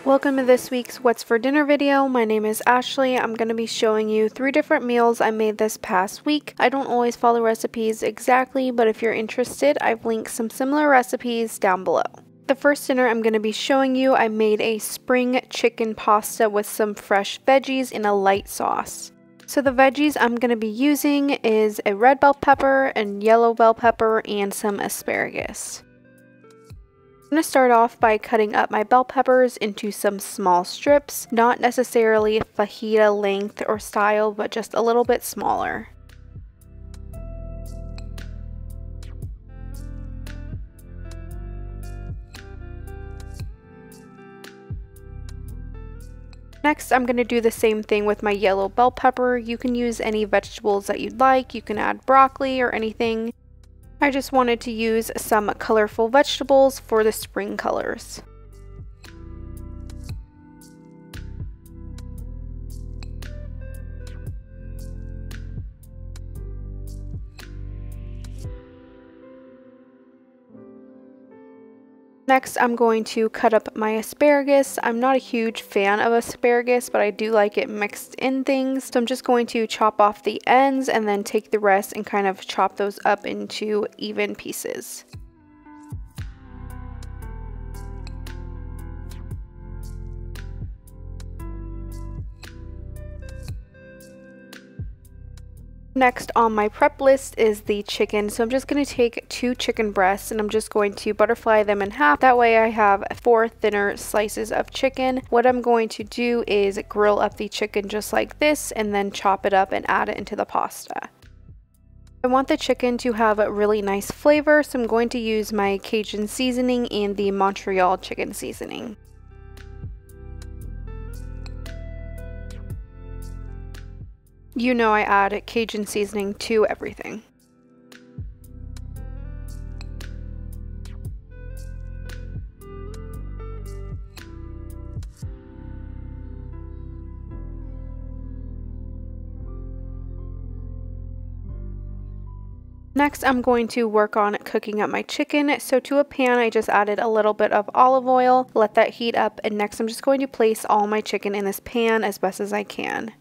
Welcome to this week's What's for Dinner video. My name is Ashley. I'm going to be showing you 3 different meals I made this past week. I don't always follow recipes exactly, but if you're interested, I've linked some similar recipes down below. The first dinner I'm going to be showing you, I made a spring chicken pasta with some fresh veggies in a light sauce. So the veggies I'm going to be using is a red bell pepper and yellow bell pepper and some asparagus. I'm going to start off by cutting up my bell peppers into some small strips, not necessarily fajita length or style, but just a little bit smaller. Next, I'm going to do the same thing with my yellow bell pepper. You can use any vegetables that you'd like. You can add broccoli or anything. I just wanted to use some colorful vegetables for the spring colors. Next, I'm going to cut up my asparagus. I'm not a huge fan of asparagus, but I do like it mixed in things. So I'm just going to chop off the ends and then take the rest and kind of chop those up into even pieces. Next on my prep list is the chicken, so I'm just going to take 2 chicken breasts and I'm just going to butterfly them in half. That way I have 4 thinner slices of chicken. What I'm going to do is grill up the chicken just like this and then chop it up and add it into the pasta. I want the chicken to have a really nice flavor, so I'm going to use my Cajun seasoning and the Montreal chicken seasoning. You know I add Cajun seasoning to everything. Next, I'm going to work on cooking up my chicken. So to a pan, I just added a little bit of olive oil, let that heat up, and next I'm just going to place all my chicken in this pan as best as I can.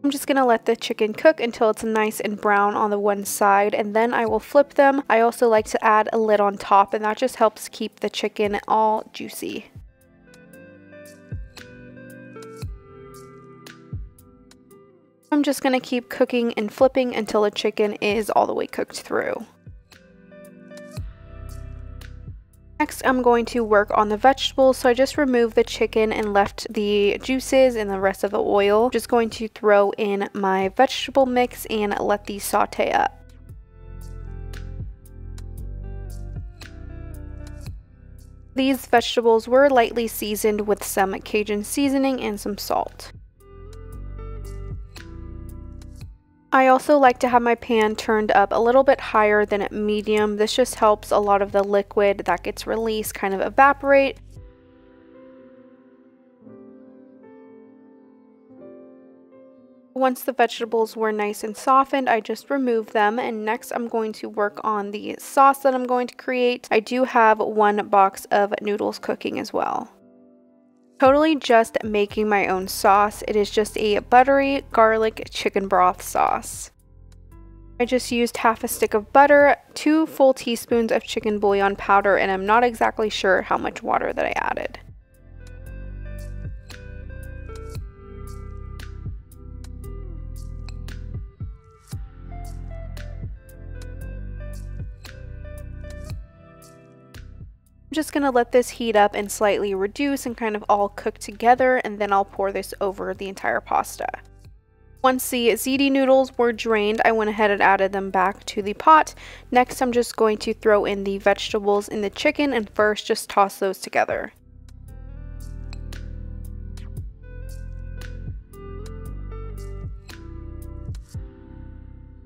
I'm just going to let the chicken cook until it's nice and brown on the one side, and then I will flip them. I also like to add a lid on top, and that just helps keep the chicken all juicy. I'm just going to keep cooking and flipping until the chicken is all the way cooked through. Next, I'm going to work on the vegetables, so I just removed the chicken and left the juices and the rest of the oil. Just going to throw in my vegetable mix and let these saute up. These vegetables were lightly seasoned with some Cajun seasoning and some salt. I also like to have my pan turned up a little bit higher than medium. This just helps a lot of the liquid that gets released kind of evaporate. Once the vegetables were nice and softened, I just removed them, and next I'm going to work on the sauce that I'm going to create. I do have 1 box of noodles cooking as well. Totally just making my own sauce. It is just a buttery garlic chicken broth sauce. I just used half a stick of butter, 2 full teaspoons of chicken bouillon powder, and I'm not exactly sure how much water that I added. I'm just going to let this heat up and slightly reduce and kind of all cook together, and then I'll pour this over the entire pasta. Once the ziti noodles were drained, I went ahead and added them back to the pot. Next, I'm just going to throw in the vegetables and the chicken, and first just toss those together.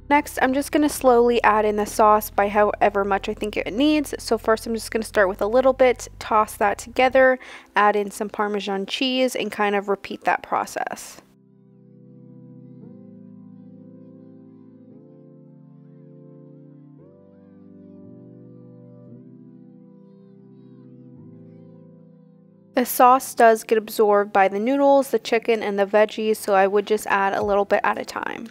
Next, I'm just going to slowly add in the sauce by however much I think it needs. So first I'm just going to start with a little bit, toss that together, add in some Parmesan cheese, and kind of repeat that process. The sauce does get absorbed by the noodles, the chicken, and the veggies, so I would just add a little bit at a time.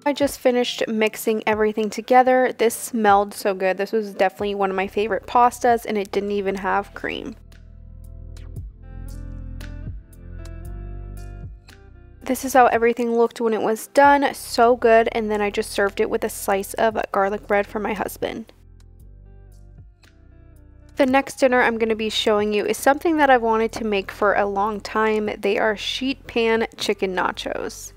I just finished mixing everything together. This smelled so good. This was definitely one of my favorite pastas, and it didn't even have cream. This is how everything looked when it was done. So good. And then I just served it with a slice of garlic bread for my husband. The next dinner I'm going to be showing you is something that I've wanted to make for a long time. They are sheet pan chicken nachos.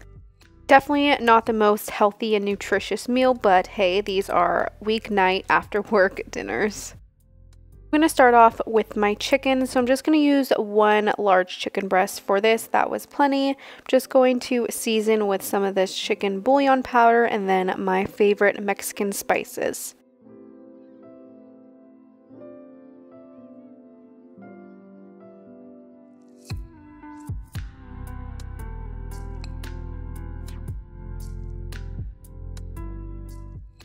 Definitely not the most healthy and nutritious meal, but hey, these are weeknight after work dinners. I'm going to start off with my chicken, so I'm just going to use one large chicken breast for this. That was plenty. I'm just going to season with some of this chicken bouillon powder and then my favorite Mexican spices.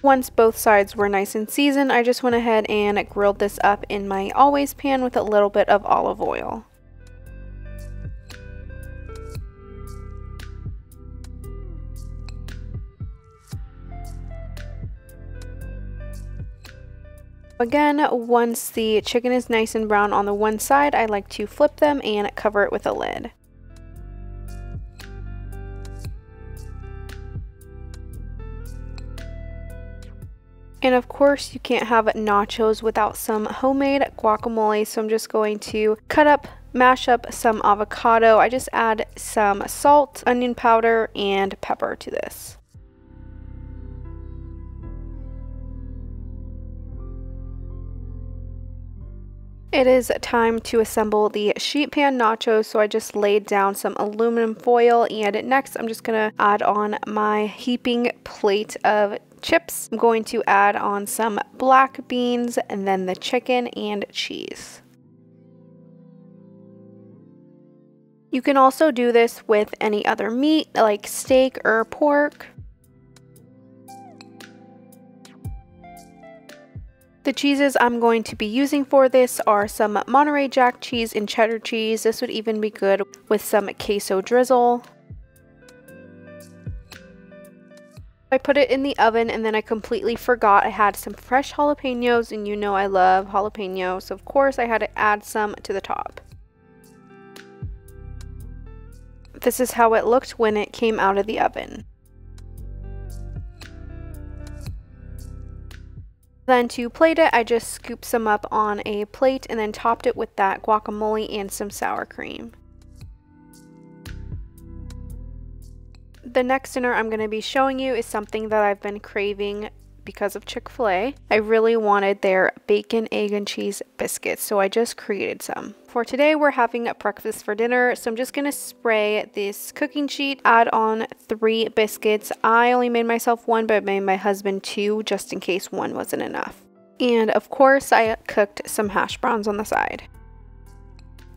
Once both sides were nice and seasoned, I just went ahead and grilled this up in my always pan with a little bit of olive oil. Again, once the chicken is nice and brown on the one side, I like to flip them and cover it with a lid. And of course, you can't have nachos without some homemade guacamole, so I'm just going to mash up some avocado. I just add some salt, onion powder, and pepper to this. It is time to assemble the sheet pan nachos, so I just laid down some aluminum foil, and next I'm just going to add on my heaping plate of chips. I'm going to add on some black beans and then the chicken and cheese. You can also do this with any other meat like steak or pork. The cheeses I'm going to be using for this are some Monterey Jack cheese and cheddar cheese. This would even be good with some queso drizzle. I put it in the oven and then I completely forgot I had some fresh jalapenos, and you know I love jalapenos, so of course I had to add some to the top. This is how it looked when it came out of the oven. Then to plate it, I just scooped some up on a plate and then topped it with that guacamole and some sour cream. The next dinner I'm going to be showing you is something that I've been craving because of Chick-fil-A. I really wanted their bacon, egg, and cheese biscuits, so I just created some. For today, we're having a breakfast for dinner, so I'm just going to spray this cooking sheet, add on 3 biscuits. I only made myself 1, but I made my husband 2 just in case 1 wasn't enough. And of course, I cooked some hash browns on the side.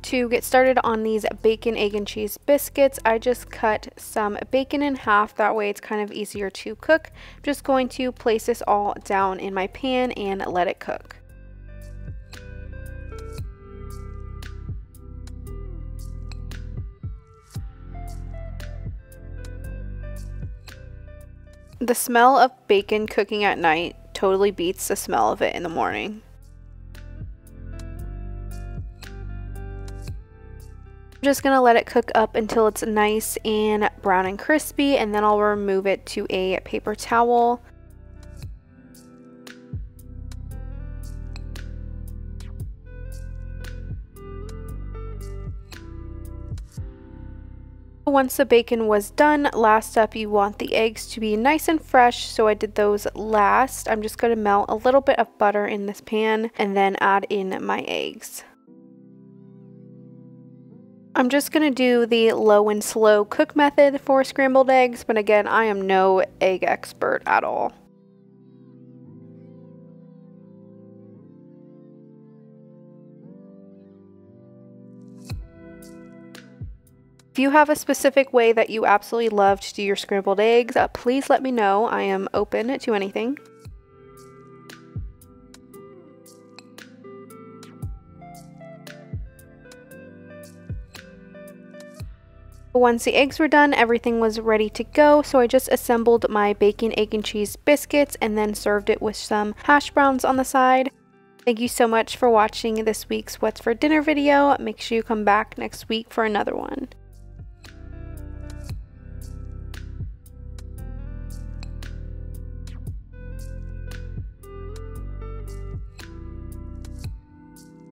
To get started on these bacon, egg, and cheese biscuits, I just cut some bacon in half. That way it's kind of easier to cook. I'm just going to place this all down in my pan and let it cook. The smell of bacon cooking at night totally beats the smell of it in the morning. I'm just going to let it cook up until it's nice and brown and crispy, and then I'll remove it to a paper towel. Once the bacon was done, last up you want the eggs to be nice and fresh, so I did those last. I'm just going to melt a little bit of butter in this pan and then add in my eggs. I'm just going to do the low and slow cook method for scrambled eggs, but again, I am no egg expert at all. If you have a specific way that you absolutely love to do your scrambled eggs, please let me know. I am open to anything. Once the eggs were done, everything was ready to go, so I just assembled my bacon, egg, and cheese biscuits and then served it with some hash browns on the side. Thank you so much for watching this week's What's for Dinner video. Make sure you come back next week for another one.